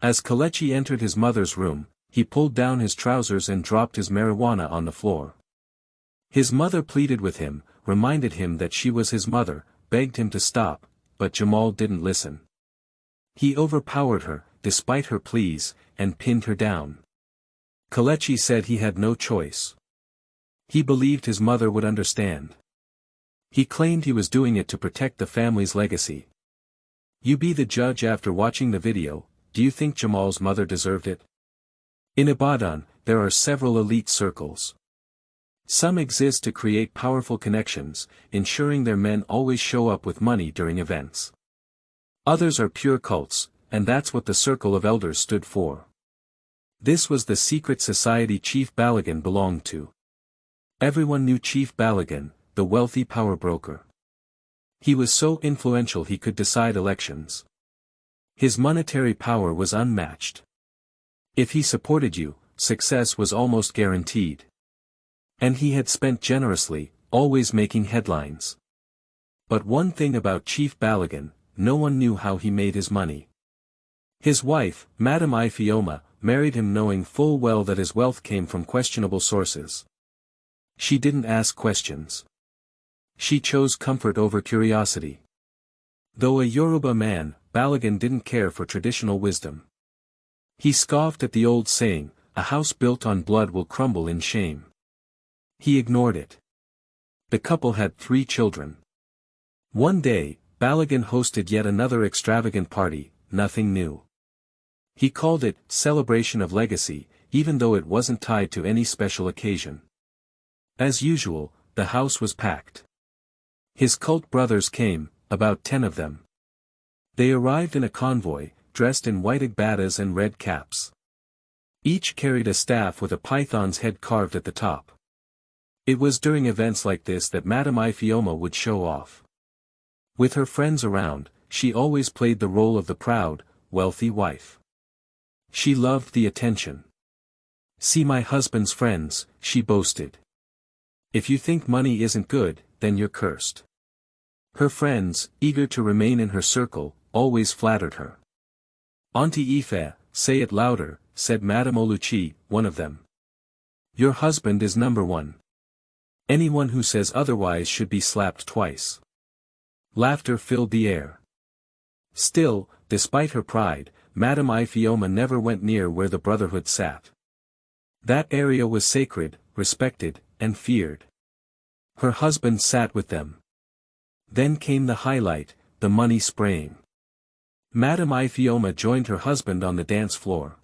As Kalechi entered his mother's room, he pulled down his trousers and dropped his marijuana on the floor. His mother pleaded with him, reminded him that she was his mother, begged him to stop, but Jamal didn't listen. He overpowered her, despite her pleas, and pinned her down. Kalechi said he had no choice. He believed his mother would understand. He claimed he was doing it to protect the family's legacy. You be the judge. After watching the video, do you think Jamal's mother deserved it? In Ibadan, there are several elite circles. Some exist to create powerful connections, ensuring their men always show up with money during events. Others are pure cults, and that's what the Circle of Elders stood for. This was the secret society Chief Balagan belonged to. Everyone knew Chief Balagan, the wealthy power broker. He was so influential he could decide elections. His monetary power was unmatched. If he supported you, success was almost guaranteed. And he had spent generously, always making headlines. But one thing about Chief Balagan, no one knew how he made his money. His wife, Madam Ifeoma, married him knowing full well that his wealth came from questionable sources. She didn't ask questions. She chose comfort over curiosity. Though a Yoruba man, Balagan didn't care for traditional wisdom. He scoffed at the old saying, "A house built on blood will crumble in shame." He ignored it. The couple had 3 children. One day, Balagan hosted yet another extravagant party, nothing new. He called it Celebration of Legacy, even though it wasn't tied to any special occasion. As usual, the house was packed. His cult brothers came, about 10 of them. They arrived in a convoy, dressed in white agbadas and red caps. Each carried a staff with a python's head carved at the top. It was during events like this that Madam Ifeoma would show off. With her friends around, she always played the role of the proud, wealthy wife. She loved the attention. "See my husband's friends," she boasted. "If you think money isn't good, then you're cursed." Her friends, eager to remain in her circle, always flattered her. "Auntie Ife, say it louder," said Madame Oluchi, one of them. "Your husband is number one. Anyone who says otherwise should be slapped twice." Laughter filled the air. Still, despite her pride, Madame Ifeoma never went near where the brotherhood sat. That area was sacred, respected, and feared. Her husband sat with them. Then came the highlight, the money spraying. Madame Ifeoma joined her husband on the dance floor.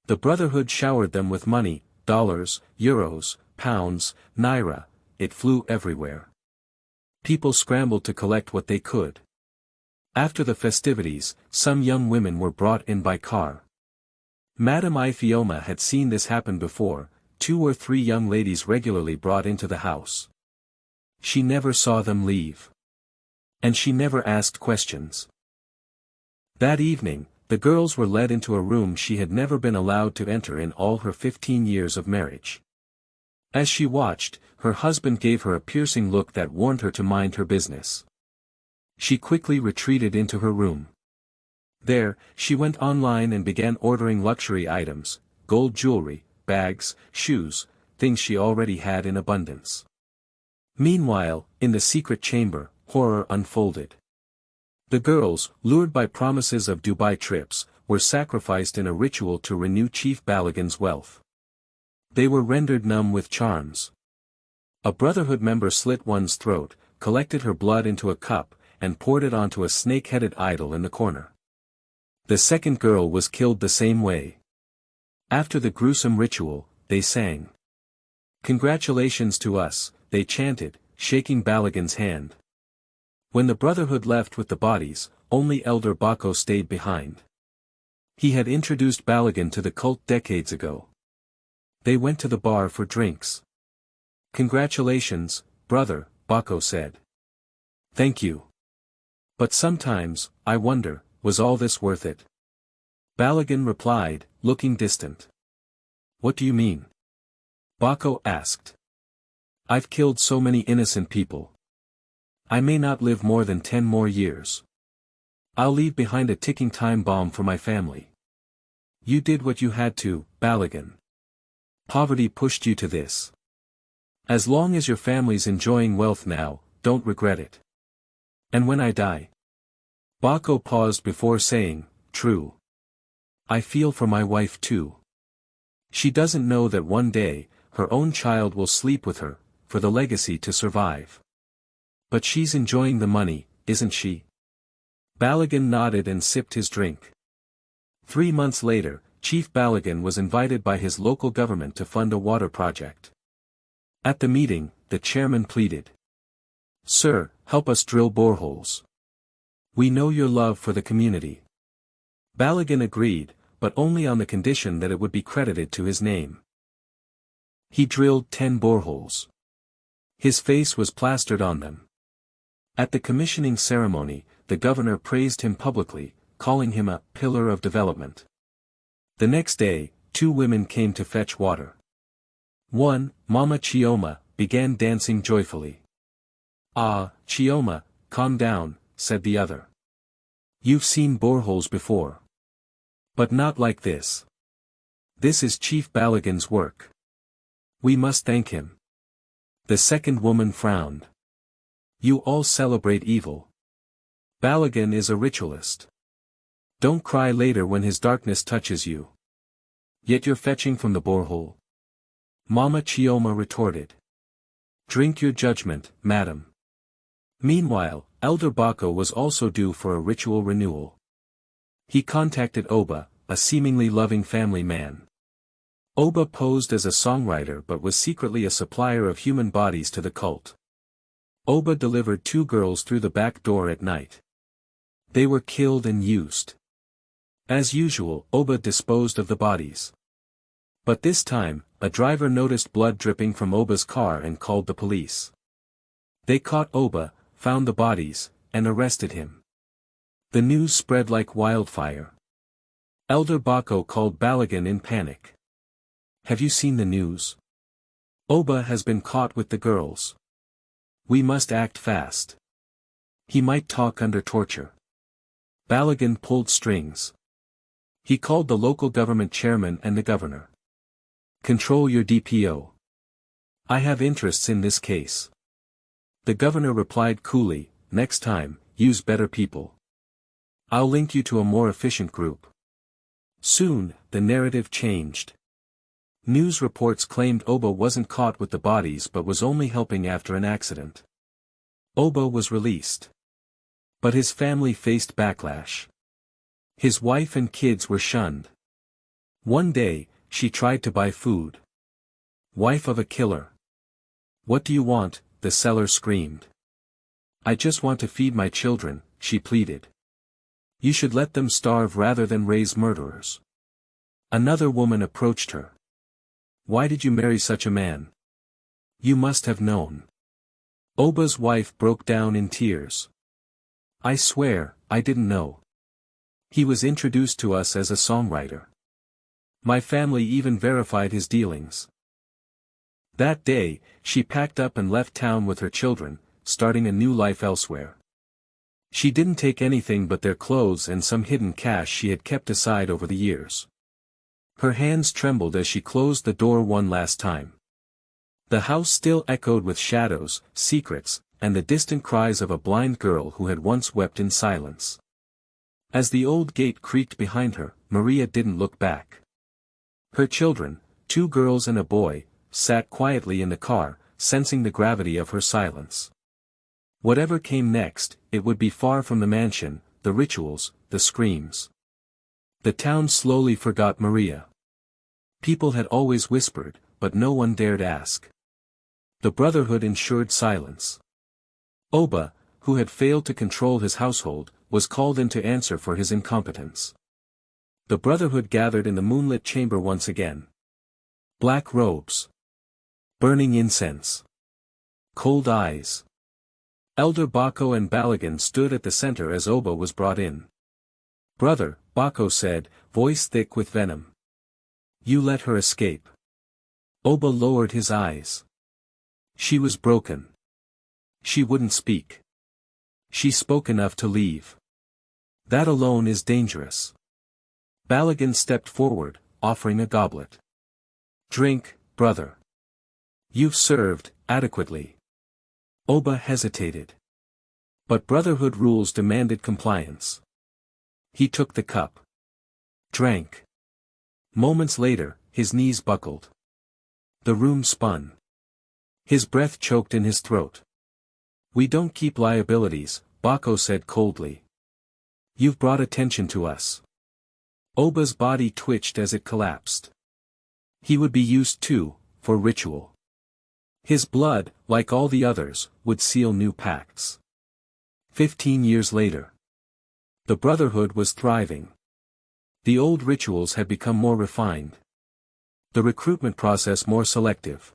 The brotherhood showered them with money, dollars, euros, pounds, naira, it flew everywhere. People scrambled to collect what they could. After the festivities, some young women were brought in by car. Madame Ifeoma had seen this happen before, 2 or 3 young ladies regularly brought into the house. She never saw them leave. And she never asked questions. That evening, the girls were led into a room she had never been allowed to enter in all her 15 years of marriage. As she watched, her husband gave her a piercing look that warned her to mind her business. She quickly retreated into her room. There, she went online and began ordering luxury items, gold jewelry, bags, shoes, things she already had in abundance. Meanwhile, in the secret chamber, horror unfolded. The girls, lured by promises of Dubai trips, were sacrificed in a ritual to renew Chief Balagan's wealth. They were rendered numb with charms. A brotherhood member slit one's throat, collected her blood into a cup, and poured it onto a snake-headed idol in the corner. The second girl was killed the same way. After the gruesome ritual, they sang. "Congratulations to us," they chanted, shaking Balagan's hand. When the brotherhood left with the bodies, only Elder Bako stayed behind. He had introduced Balagan to the cult decades ago. They went to the bar for drinks. "Congratulations, brother," Bako said. "Thank you. But sometimes, I wonder, was all this worth it?" Balagan replied, looking distant. "What do you mean?" Bako asked. "I've killed so many innocent people. I may not live more than 10 more years. I'll leave behind a ticking time bomb for my family. You did what you had to, Balagan. Poverty pushed you to this. As long as your family's enjoying wealth now, don't regret it. And when I die? Bako paused before saying, true. I feel for my wife too. She doesn't know that one day, her own child will sleep with her, for the legacy to survive. But she's enjoying the money, isn't she? Balagan nodded and sipped his drink. 3 months later, Chief Balagan was invited by his local government to fund a water project. At the meeting, the chairman pleaded. Sir, help us drill boreholes. We know your love for the community. Balagan agreed, but only on the condition that it would be credited to his name. He drilled 10 boreholes. His face was plastered on them. At the commissioning ceremony, the governor praised him publicly, calling him a pillar of development. The next day, 2 women came to fetch water. One, Mama Chioma, began dancing joyfully. Ah, Chioma, calm down, said the other. You've seen boreholes before. But not like this. This is Chief Balagan's work. We must thank him. The second woman frowned. You all celebrate evil. Balagan is a ritualist. Don't cry later when his darkness touches you. Yet you're fetching from the borehole. Mama Chioma retorted. Drink your judgment, madam. Meanwhile, Elder Bako was also due for a ritual renewal. He contacted Oba, a seemingly loving family man. Oba posed as a songwriter but was secretly a supplier of human bodies to the cult. Oba delivered 2 girls through the back door at night. They were killed and used. As usual, Oba disposed of the bodies. But this time, a driver noticed blood dripping from Oba's car and called the police. They caught Oba, found the bodies, and arrested him. The news spread like wildfire. Elder Bako called Balagan in panic. Have you seen the news? Oba has been caught with the girls. We must act fast. He might talk under torture. Balagan pulled strings. He called the local government chairman and the governor. Control your DPO. I have interests in this case. The governor replied coolly, next time, use better people. I'll link you to a more efficient group. Soon, the narrative changed. News reports claimed Oba wasn't caught with the bodies but was only helping after an accident. Oba was released. But his family faced backlash. His wife and kids were shunned. One day, she tried to buy food. Wife of a killer. What do you want? The seller screamed. I just want to feed my children, she pleaded. You should let them starve rather than raise murderers. Another woman approached her. Why did you marry such a man? You must have known. Oba's wife broke down in tears. I swear, I didn't know. He was introduced to us as a songwriter. My family even verified his dealings. That day, she packed up and left town with her children, starting a new life elsewhere. She didn't take anything but their clothes and some hidden cash she had kept aside over the years. Her hands trembled as she closed the door one last time. The house still echoed with shadows, secrets, and the distant cries of a blind girl who had once wept in silence. As the old gate creaked behind her, Maria didn't look back. Her children, 2 girls and a boy, sat quietly in the car, sensing the gravity of her silence. Whatever came next, it would be far from the mansion, the rituals, the screams. The town slowly forgot Maria. People had always whispered, but no one dared ask. The Brotherhood ensured silence. Oba, who had failed to control his household, was called in to answer for his incompetence. The Brotherhood gathered in the moonlit chamber once again. Black robes. Burning incense. Cold eyes. Elder Bako and Balagan stood at the center as Oba was brought in. Brother, Bako said, voice thick with venom. You let her escape. Oba lowered his eyes. She was broken. She wouldn't speak. She spoke enough to leave. That alone is dangerous. Balagan stepped forward, offering a goblet. Drink, brother. You've served, adequately. Oba hesitated. But brotherhood rules demanded compliance. He took the cup. Drank. Moments later, his knees buckled. The room spun. His breath choked in his throat. We don't keep liabilities, Bako said coldly. You've brought attention to us. Oba's body twitched as it collapsed. He would be used too, for ritual. His blood, like all the others, would seal new pacts. 15 years later. The Brotherhood was thriving. The old rituals had become more refined. The recruitment process more selective.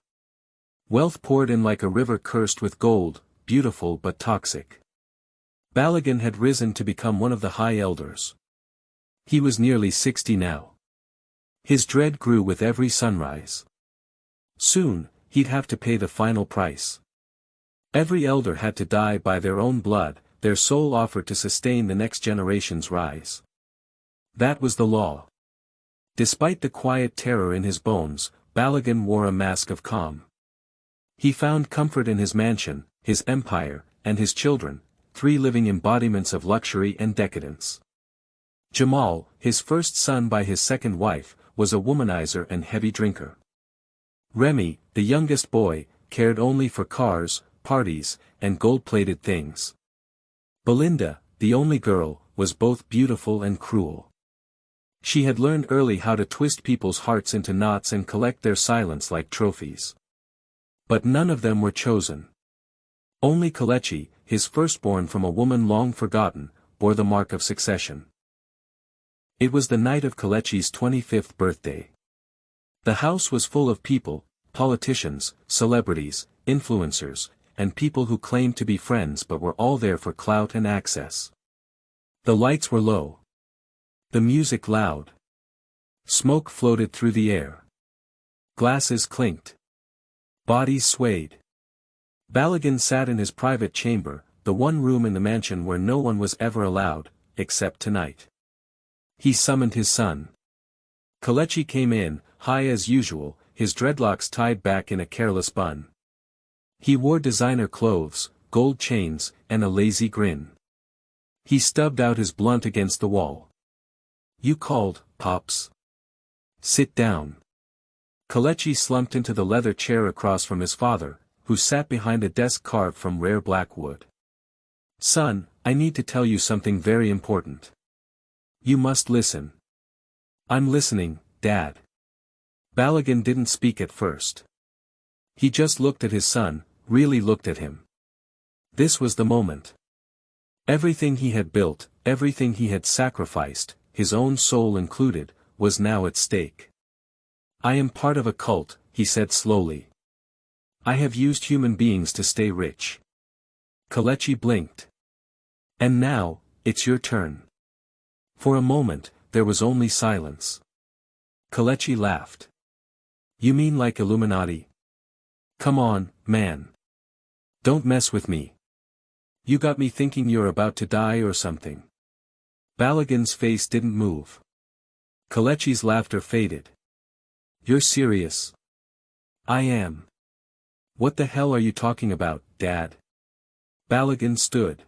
Wealth poured in like a river cursed with gold, beautiful but toxic. Balagan had risen to become one of the High Elders. He was nearly 60 now. His dread grew with every sunrise. Soon, he'd have to pay the final price. Every elder had to die by their own blood, their sole offer to sustain the next generation's rise. That was the law. Despite the quiet terror in his bones, Balagan wore a mask of calm. He found comfort in his mansion, his empire, and his children, 3 living embodiments of luxury and decadence. Jamal, his first son by his second wife, was a womanizer and heavy drinker. Remy, the youngest boy, cared only for cars, parties, and gold-plated things. Belinda, the only girl, was both beautiful and cruel. She had learned early how to twist people's hearts into knots and collect their silence like trophies. But none of them were chosen. Only Kelechi, his firstborn from a woman long forgotten, bore the mark of succession. It was the night of Kelechi's 25th birthday. The house was full of people, politicians, celebrities, influencers, and people who claimed to be friends but were all there for clout and access. The lights were low. The music loud. Smoke floated through the air. Glasses clinked. Bodies swayed. Balagan sat in his private chamber, the one room in the mansion where no one was ever allowed, except tonight. He summoned his son. Kelechi came in, high as usual, his dreadlocks tied back in a careless bun. He wore designer clothes, gold chains, and a lazy grin. He stubbed out his blunt against the wall. You called, Pops. Sit down. Kelechi slumped into the leather chair across from his father, who sat behind a desk carved from rare black wood. Son, I need to tell you something very important. You must listen. I'm listening, Dad. Balagan didn't speak at first. He just looked at his son, really looked at him. This was the moment. Everything he had built, everything he had sacrificed, his own soul included, was now at stake. I am part of a cult, he said slowly. I have used human beings to stay rich. Kelechi blinked. And now, it's your turn. For a moment, there was only silence. Kelechi laughed. You mean like Illuminati? Come on, man. Don't mess with me. You got me thinking you're about to die or something. Balagan's face didn't move. Kelechi's laughter faded. You're serious? I am. What the hell are you talking about, Dad? Balagan stood.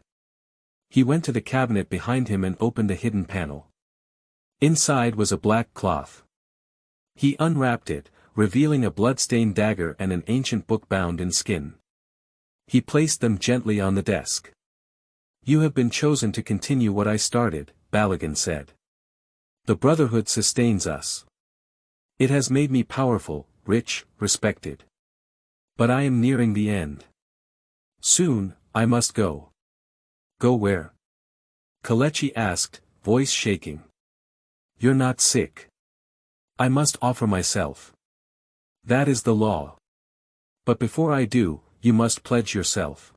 He went to the cabinet behind him and opened a hidden panel. Inside was a black cloth. He unwrapped it, revealing a blood-stained dagger and an ancient book bound in skin. He placed them gently on the desk. You have been chosen to continue what I started, Balagan said. The Brotherhood sustains us. It has made me powerful, rich, respected. But I am nearing the end. Soon, I must go. Go where? Kelechi asked, voice shaking. You're not sick. I must offer myself. That is the law. But before I do, you must pledge yourself.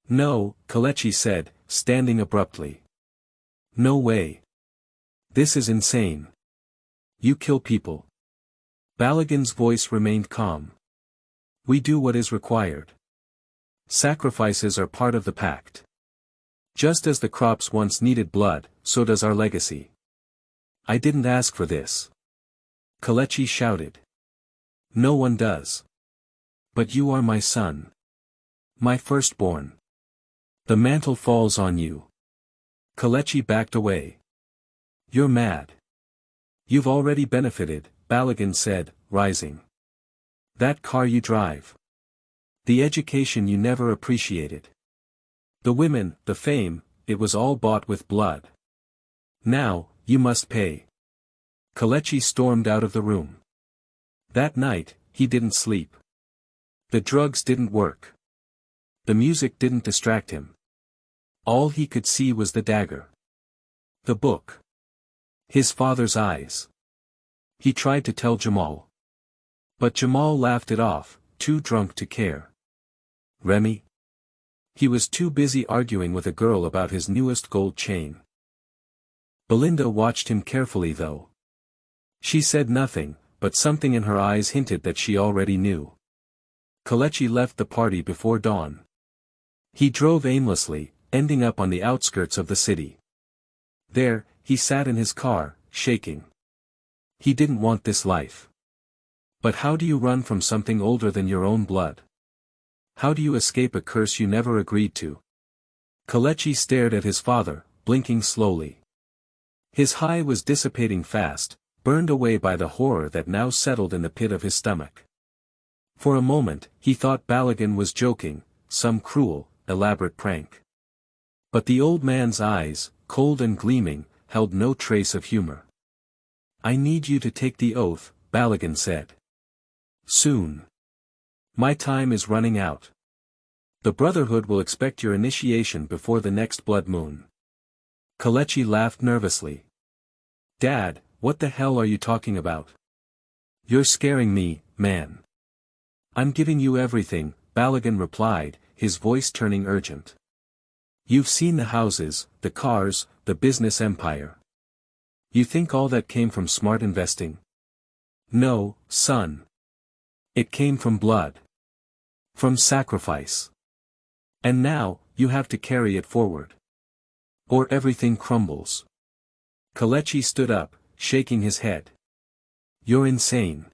No, Kelechi said, standing abruptly. No way. This is insane. You kill people. Balagan's voice remained calm. We do what is required. Sacrifices are part of the pact. Just as the crops once needed blood, so does our legacy. I didn't ask for this. Kelechi shouted. No one does. But you are my son. My firstborn. The mantle falls on you. Kelechi backed away. You're mad. You've already benefited, Balagan said, rising. That car you drive. The education you never appreciated. The women, the fame, it was all bought with blood. Now, you must pay. Kelechi stormed out of the room. That night, he didn't sleep. The drugs didn't work. The music didn't distract him. All he could see was the dagger. The book. His father's eyes. He tried to tell Jamal. But Jamal laughed it off, too drunk to care. Remy? He was too busy arguing with a girl about his newest gold chain. Belinda watched him carefully though. She said nothing, but something in her eyes hinted that she already knew. Kelechi left the party before dawn. He drove aimlessly, ending up on the outskirts of the city. There, he sat in his car, shaking. He didn't want this life. But how do you run from something older than your own blood? How do you escape a curse you never agreed to? Kelechi stared at his father, blinking slowly. His high was dissipating fast, burned away by the horror that now settled in the pit of his stomach. For a moment, he thought Balagan was joking, some cruel, elaborate prank. But the old man's eyes, cold and gleaming, held no trace of humor. I need you to take the oath, Balagan said. Soon. My time is running out. The Brotherhood will expect your initiation before the next blood moon. Kelechi laughed nervously. Dad, what the hell are you talking about? You're scaring me, man. I'm giving you everything, Balagan replied, his voice turning urgent. You've seen the houses, the cars, the business empire. You think all that came from smart investing? No, son. It came from blood. From sacrifice. And now, you have to carry it forward. Or everything crumbles. Kelechi stood up, shaking his head. You're insane.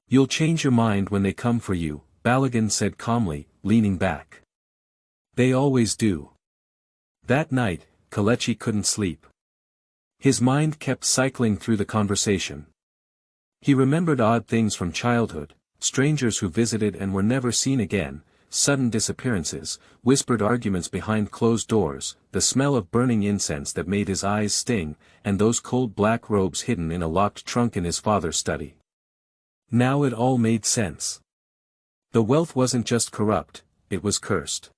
You'll change your mind when they come for you, Balagan said calmly, leaning back. They always do. That night, Kelechi couldn't sleep. His mind kept cycling through the conversation. He remembered odd things from childhood, strangers who visited and were never seen again, sudden disappearances, whispered arguments behind closed doors, the smell of burning incense that made his eyes sting, and those cold black robes hidden in a locked trunk in his father's study. Now it all made sense. The wealth wasn't just corrupt, it was cursed.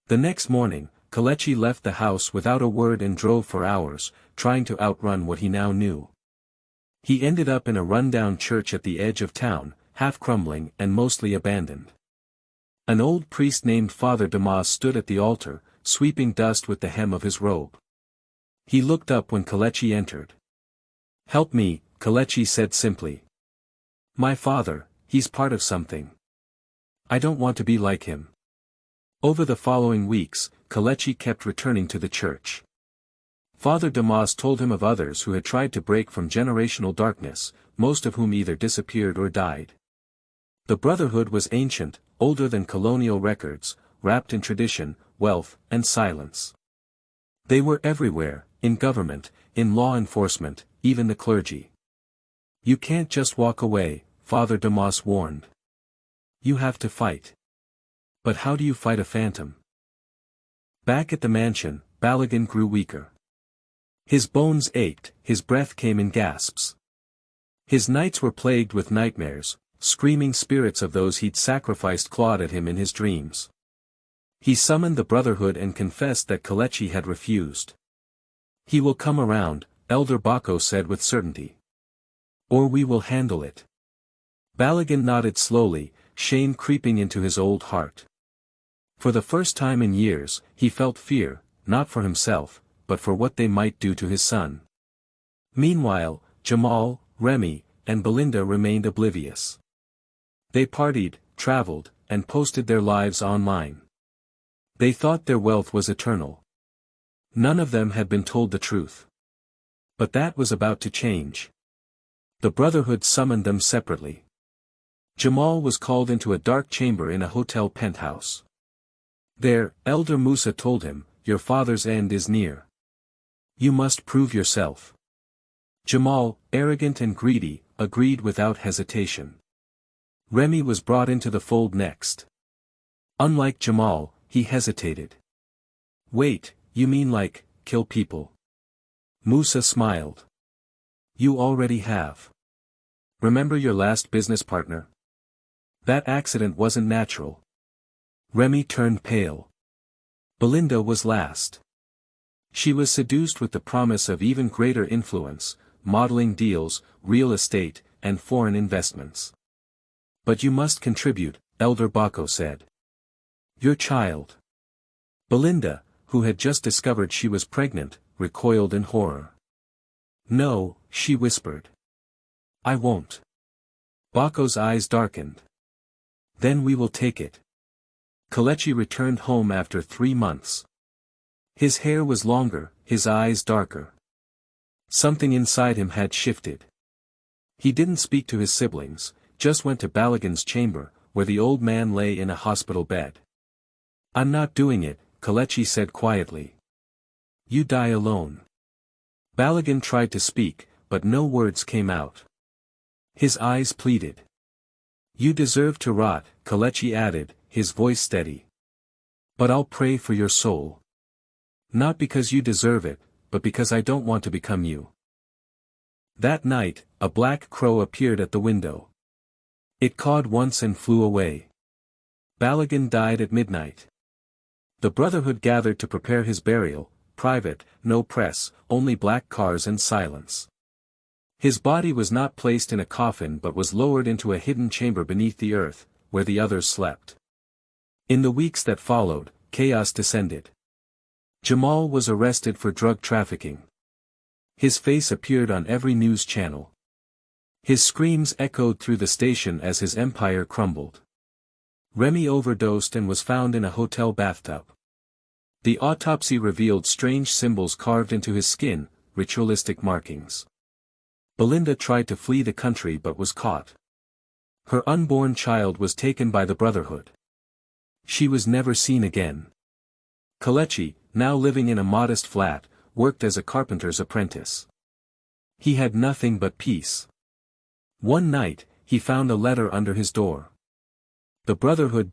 The next morning, Kelechi left the house without a word and drove for hours, trying to outrun what he now knew. He ended up in a rundown church at the edge of town, half crumbling and mostly abandoned. An old priest named Father Damas stood at the altar, sweeping dust with the hem of his robe. He looked up when Kelechi entered. Help me, Kelechi said simply. My father, he's part of something. I don't want to be like him. Over the following weeks, Kelechi kept returning to the church. Father Damas told him of others who had tried to break from generational darkness, most of whom either disappeared or died. The Brotherhood was ancient, older than colonial records, wrapped in tradition, wealth, and silence. They were everywhere, in government, in law enforcement, even the clergy. You can't just walk away, Father Damas warned. You have to fight. But how do you fight a phantom? Back at the mansion, Balagan grew weaker. His bones ached, his breath came in gasps. His nights were plagued with nightmares, screaming spirits of those he'd sacrificed clawed at him in his dreams. He summoned the Brotherhood and confessed that Kelechi had refused. He will come around, Elder Bako said with certainty. Or we will handle it. Balagan nodded slowly, shame creeping into his old heart. For the first time in years, he felt fear, not for himself, but for what they might do to his son. Meanwhile, Jamal, Remy, and Belinda remained oblivious. They partied, traveled, and posted their lives online. They thought their wealth was eternal. None of them had been told the truth. But that was about to change. The Brotherhood summoned them separately. Jamal was called into a dark chamber in a hotel penthouse. There, Elder Musa told him, "Your father's end is near. You must prove yourself." Jamal, arrogant and greedy, agreed without hesitation. Remy was brought into the fold next. Unlike Jamal, he hesitated. "Wait, you mean like, kill people?" Musa smiled. "You already have. Remember your last business partner? That accident wasn't natural." Remy turned pale. Belinda was last. She was seduced with the promise of even greater influence, modeling deals, real estate, and foreign investments. "But you must contribute," Elder Baco said. "Your child." Belinda, who had just discovered she was pregnant, recoiled in horror. "No," she whispered. "I won't." Baco's eyes darkened. "Then we will take it." Kelechi returned home after 3 months. His hair was longer, his eyes darker. Something inside him had shifted. He didn't speak to his siblings, just went to Balagan's chamber, where the old man lay in a hospital bed. "I'm not doing it," Kelechi said quietly. "You die alone." Balagan tried to speak, but no words came out. His eyes pleaded. "You deserve to rot," Kelechi added, his voice steady. "But I'll pray for your soul. Not because you deserve it, but because I don't want to become you." That night, a black crow appeared at the window. It cawed once and flew away. Balagan died at midnight. The Brotherhood gathered to prepare his burial, private, no press, only black cars and silence. His body was not placed in a coffin but was lowered into a hidden chamber beneath the earth, where the others slept. In the weeks that followed, chaos descended. Jamal was arrested for drug trafficking. His face appeared on every news channel. His screams echoed through the station as his empire crumbled. Remy overdosed and was found in a hotel bathtub. The autopsy revealed strange symbols carved into his skin, ritualistic markings. Belinda tried to flee the country but was caught. Her unborn child was taken by the Brotherhood. She was never seen again. Kelechi, now living in a modest flat, worked as a carpenter's apprentice. He had nothing but peace. One night, he found a letter under his door. The Brotherhood